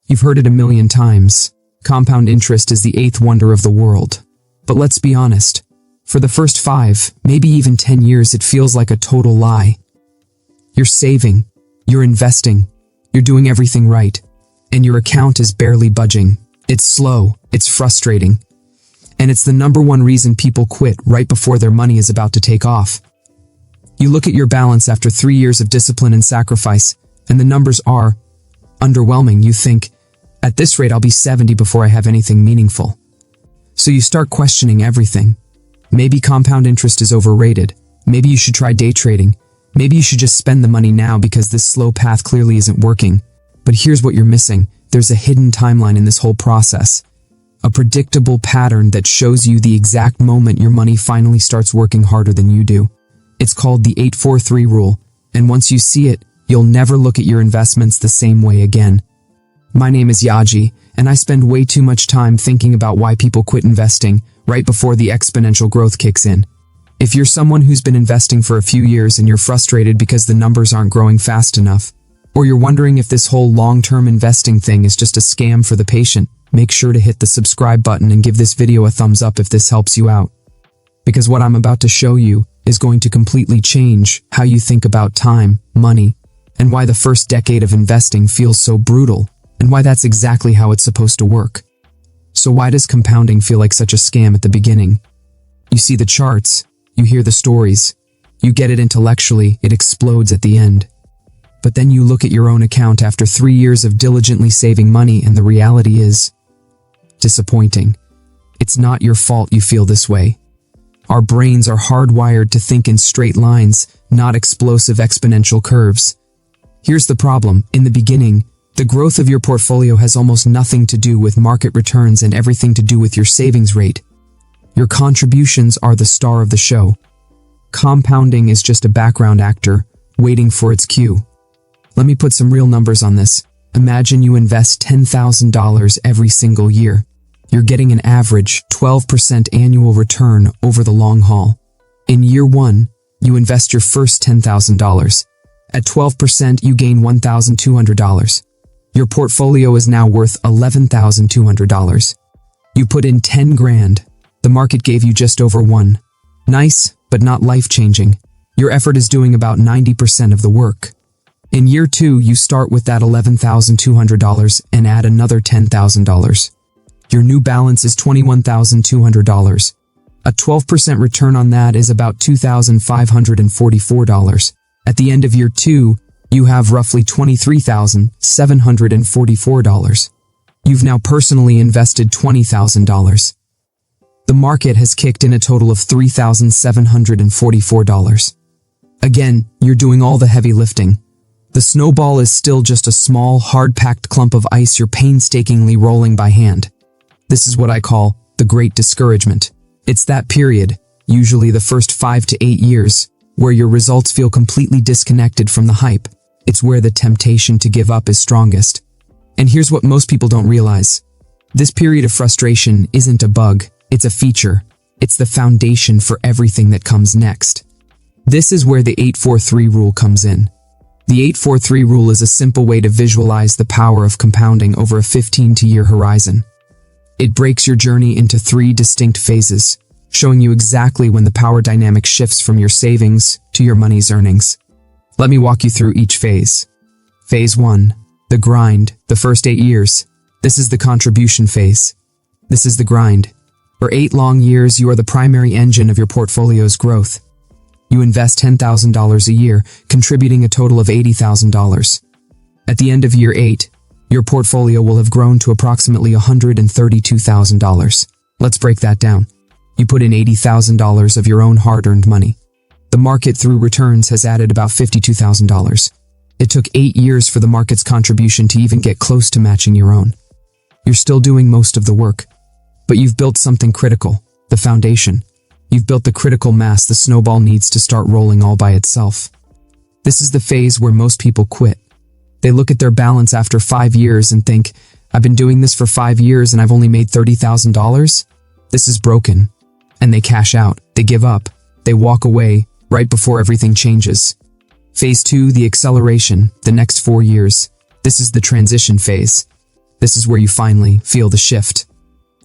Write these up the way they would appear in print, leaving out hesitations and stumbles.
You've heard it a million times. Compound interest is the eighth wonder of the world. But let's be honest. For the first 5, maybe even 10 years, it feels like a total lie. You're saving, you're investing, you're doing everything right, and your account is barely budging. It's slow, it's frustrating, and it's the number one reason people quit right before their money is about to take off. You look at your balance after 3 years of discipline and sacrifice, and the numbers are underwhelming. You think, at this rate I'll be 70 before I have anything meaningful. So you start questioning everything. Maybe compound interest is overrated. Maybe you should try day trading. Maybe you should just spend the money now because this slow path clearly isn't working. But here's what you're missing. There's a hidden timeline in this whole process. A predictable pattern that shows you the exact moment your money finally starts working harder than you do. It's called the 8-4-3 rule, and once you see it, you'll never look at your investments the same way again. My name is Yaji, and I spend way too much time thinking about why people quit investing right before the exponential growth kicks in. If you're someone who's been investing for a few years and you're frustrated because the numbers aren't growing fast enough, or you're wondering if this whole long-term investing thing is just a scam for the patient, make sure to hit the subscribe button and give this video a thumbs up if this helps you out. Because what I'm about to show you is going to completely change how you think about time, money, and why the first decade of investing feels so brutal, and why that's exactly how it's supposed to work. So why does compounding feel like such a scam at the beginning? You see the charts, you hear the stories, you get it intellectually, it explodes at the end. But then you look at your own account after 3 years of diligently saving money and the reality is disappointing. It's not your fault you feel this way. Our brains are hardwired to think in straight lines, not explosive exponential curves. Here's the problem. In the beginning, the growth of your portfolio has almost nothing to do with market returns and everything to do with your savings rate. Your contributions are the star of the show. Compounding is just a background actor, waiting for its cue. Let me put some real numbers on this. Imagine you invest $10,000 every single year. You're getting an average 12% annual return over the long haul. In year 1, you invest your first $10,000. At 12%, you gain $1,200. Your portfolio is now worth $11,200. You put in 10 grand. The market gave you just over 1. Nice, but not life-changing. Your effort is doing about 90% of the work. In year 2, you start with that $11,200 and add another $10,000. Your new balance is $21,200. A 12% return on that is about $2,544. At the end of year 2, you have roughly $23,744. You've now personally invested $20,000. The market has kicked in a total of $3,744. Again, you're doing all the heavy lifting. The snowball is still just a small, hard-packed clump of ice you're painstakingly rolling by hand. This is what I call the Great Discouragement. It's that period, usually the first 5 to 8 years, where your results feel completely disconnected from the hype. It's where the temptation to give up is strongest. And here's what most people don't realize. This period of frustration isn't a bug, it's a feature. It's the foundation for everything that comes next. This is where the 8-4-3 rule comes in. The 8-4-3 rule is a simple way to visualize the power of compounding over a 15-year horizon. It breaks your journey into 3 distinct phases, showing you exactly when the power dynamic shifts from your savings to your money's earnings. Let me walk you through each phase. Phase 1. The grind, the first 8 years. This is the contribution phase. This is the grind. For 8 long years, you are the primary engine of your portfolio's growth. You invest $10,000 a year, contributing a total of $80,000. At the end of year 8, your portfolio will have grown to approximately $132,000. Let's break that down. You put in $80,000 of your own hard-earned money. The market through returns has added about $52,000. It took 8 years for the market's contribution to even get close to matching your own. You're still doing most of the work, but you've built something critical, the foundation. You've built the critical mass the snowball needs to start rolling all by itself. This is the phase where most people quit. They look at their balance after 5 years and think, I've been doing this for 5 years and I've only made $30,000? This is broken. And they cash out, they give up, they walk away right before everything changes. Phase 2, the acceleration, the next 4 years. This is the transition phase. This is where you finally feel the shift.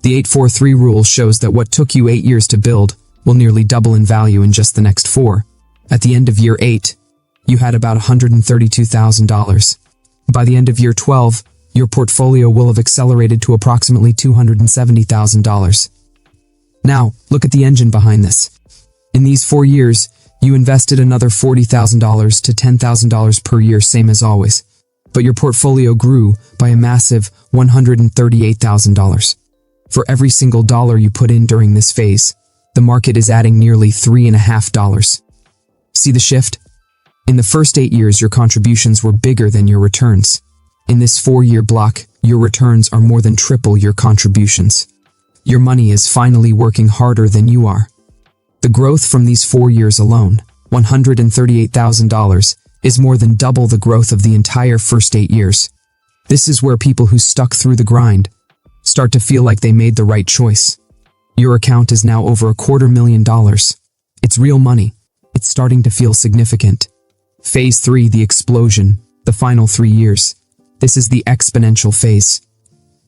The 8-4-3 rule shows that what took you 8 years to build will nearly double in value in just the next 4. At the end of year 8, you had about $132,000. By the end of year 12, your portfolio will have accelerated to approximately $270,000. Now, look at the engine behind this. In these 4 years, you invested another $40,000 to $10,000 per year, same as always. But your portfolio grew by a massive $138,000. For every single dollar you put in during this phase, the market is adding nearly $3.50. See the shift? In the first 8 years, your contributions were bigger than your returns. In this 4-year block, your returns are more than triple your contributions. Your money is finally working harder than you are. The growth from these 4 years alone, $138,000, is more than double the growth of the entire first 8 years. This is where people who stuck through the grind start to feel like they made the right choice. Your account is now over $250,000. It's real money. It's starting to feel significant. Phase 3, the explosion, the final 3 years. This is the exponential phase.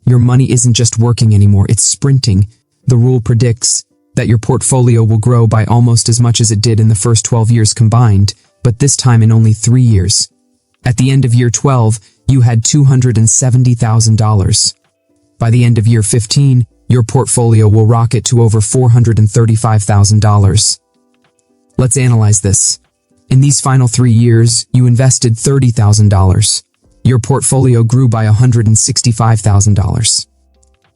Your money isn't just working anymore, it's sprinting. The rule predicts that your portfolio will grow by almost as much as it did in the first 12 years combined, but this time in only 3 years. At the end of year 12, you had $270,000. By the end of year 15, your portfolio will rocket to over $435,000. Let's analyze this. In these final 3 years, you invested $30,000. Your portfolio grew by $165,000.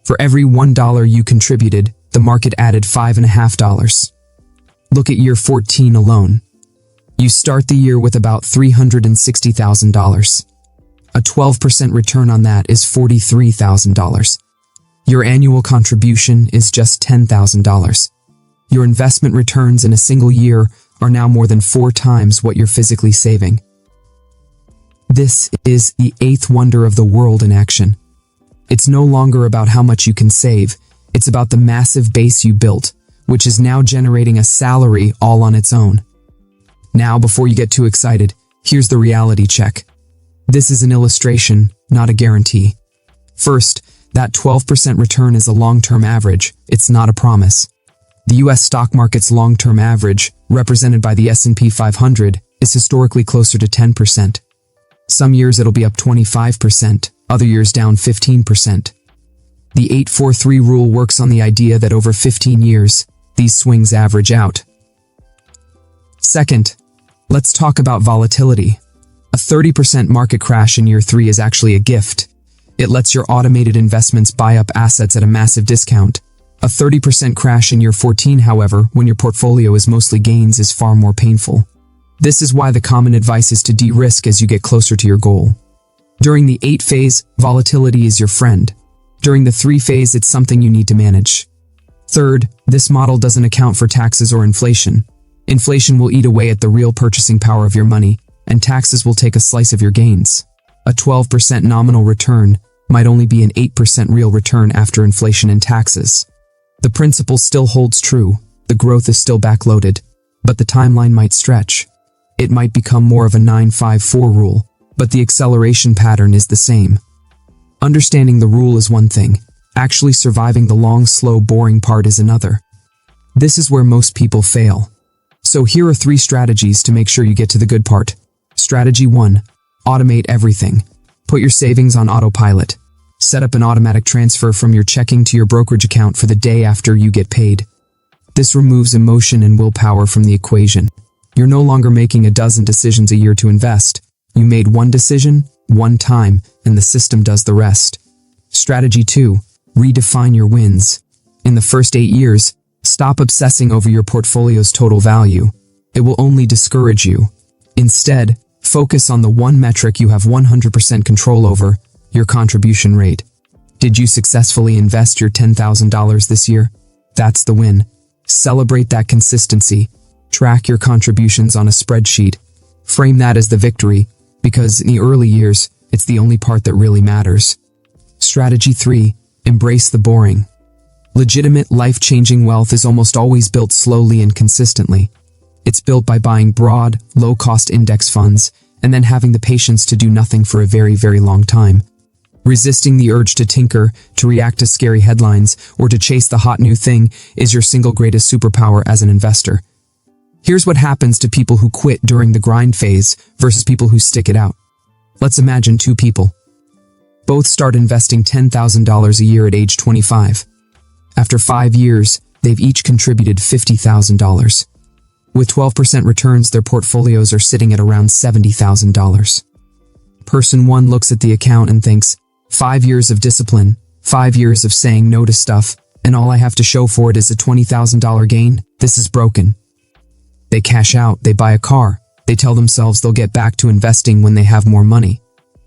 For every $1 you contributed, the market added $5.50. Look at year 14 alone. You start the year with about $360,000. A 12% return on that is $43,000. Your annual contribution is just $10,000. Your investment returns in a single year are now more than 4 times what you're physically saving. This is the 8th wonder of the world in action. It's no longer about how much you can save, it's about the massive base you built, which is now generating a salary all on its own. Now, before you get too excited, here's the reality check. This is an illustration, not a guarantee. First, that 12% return is a long-term average, it's not a promise. The US stock market's long-term average, represented by the S&P 500, is historically closer to 10%. Some years it'll be up 25%, other years down 15%. The 8-4-3 rule works on the idea that over 15 years, these swings average out. Second, let's talk about volatility. A 30% market crash in year 3 is actually a gift. It lets your automated investments buy up assets at a massive discount. A 30% crash in year 14, however, when your portfolio is mostly gains, is far more painful. This is why the common advice is to de-risk as you get closer to your goal. During the 8 phase, volatility is your friend. During the 3 phase, it's something you need to manage. Third, this model doesn't account for taxes or inflation. Inflation will eat away at the real purchasing power of your money, and taxes will take a slice of your gains. A 12% nominal return might only be an 8% real return after inflation and taxes. The principle still holds true, the growth is still backloaded, but the timeline might stretch. It might become more of a 9-5-4 rule, but the acceleration pattern is the same. Understanding the rule is one thing, actually surviving the long, slow, boring part is another. This is where most people fail. So here are 3 strategies to make sure you get to the good part. Strategy 1. Automate everything. Put your savings on autopilot. Set up an automatic transfer from your checking to your brokerage account for the day after you get paid. This removes emotion and willpower from the equation. You're no longer making a dozen decisions a year to invest. You made one decision, one time, and the system does the rest. Strategy 2. Redefine your wins. In the first 8 years, stop obsessing over your portfolio's total value. It will only discourage you. Instead, focus on the one metric you have 100% control over, your contribution rate. Did you successfully invest your $10,000 this year? That's the win. Celebrate that consistency. Track your contributions on a spreadsheet. Frame that as the victory, because in the early years, it's the only part that really matters. Strategy 3. Embrace the boring. Legitimate, life-changing wealth is almost always built slowly and consistently. It's built by buying broad, low-cost index funds and then having the patience to do nothing for a very, very long time. Resisting the urge to tinker, to react to scary headlines, or to chase the hot new thing is your single greatest superpower as an investor. Here's what happens to people who quit during the grind phase versus people who stick it out. Let's imagine two people. Both start investing $10,000 a year at age 25. After 5 years, they've each contributed $50,000. With 12% returns, their portfolios are sitting at around $70,000. Person 1 looks at the account and thinks, 5 years of discipline, 5 years of saying no to stuff, and all I have to show for it is a $20,000 gain? This is broken. They cash out, they buy a car, they tell themselves they'll get back to investing when they have more money.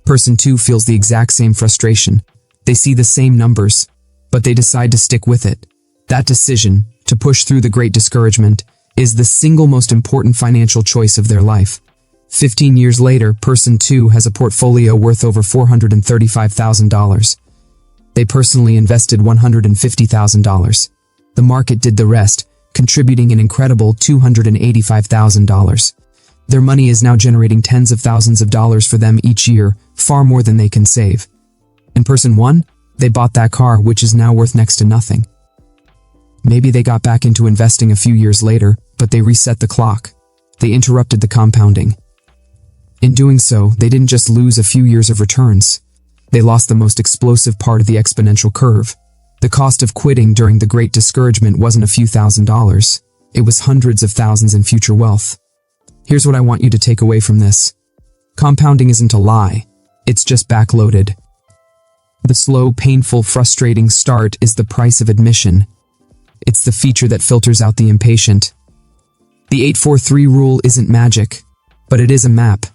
Person 2 feels the exact same frustration. They see the same numbers, but they decide to stick with it. That decision, to push through the great discouragement, is the single most important financial choice of their life. 15 years later, person 2 has a portfolio worth over $435,000. They personally invested $150,000. The market did the rest, contributing an incredible $285,000. Their money is now generating tens of thousands of dollars for them each year, far more than they can save. In person 1, they bought that car, which is now worth next to nothing. Maybe they got back into investing a few years later, but they reset the clock. They interrupted the compounding. In doing so, they didn't just lose a few years of returns. They lost the most explosive part of the exponential curve. The cost of quitting during the Great Discouragement wasn't a few $1,000s. It was hundreds of thousands in future wealth. Here's what I want you to take away from this. Compounding isn't a lie. It's just backloaded. The slow, painful, frustrating start is the price of admission. It's the feature that filters out the impatient. The 8-4-3 rule isn't magic, but it is a map.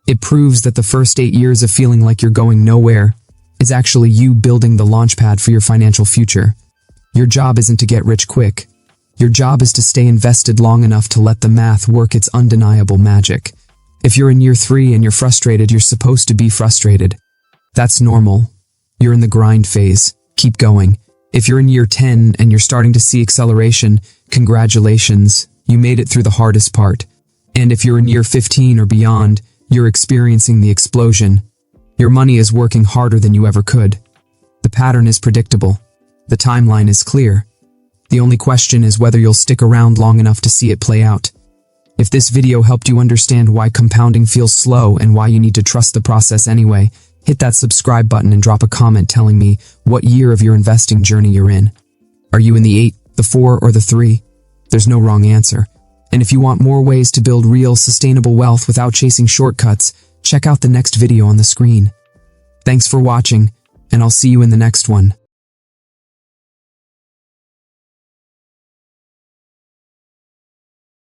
It proves that the first 8 years of feeling like you're going nowhere is actually you building the launchpad for your financial future. Your job isn't to get rich quick. Your job is to stay invested long enough to let the math work its undeniable magic. If you're in year 3 and you're frustrated, you're supposed to be frustrated. That's normal. You're in the grind phase. Keep going. If you're in year 10 and you're starting to see acceleration, congratulations, you made it through the hardest part. And if you're in year 15 or beyond, you're experiencing the explosion. Your money is working harder than you ever could. The pattern is predictable. The timeline is clear. The only question is whether you'll stick around long enough to see it play out. If this video helped you understand why compounding feels slow and why you need to trust the process anyway, hit that subscribe button and drop a comment telling me what year of your investing journey you're in. Are you in the 8, the 4, or the 3? There's no wrong answer. And if you want more ways to build real, sustainable wealth without chasing shortcuts, check out the next video on the screen. Thanks for watching, and I'll see you in the next one.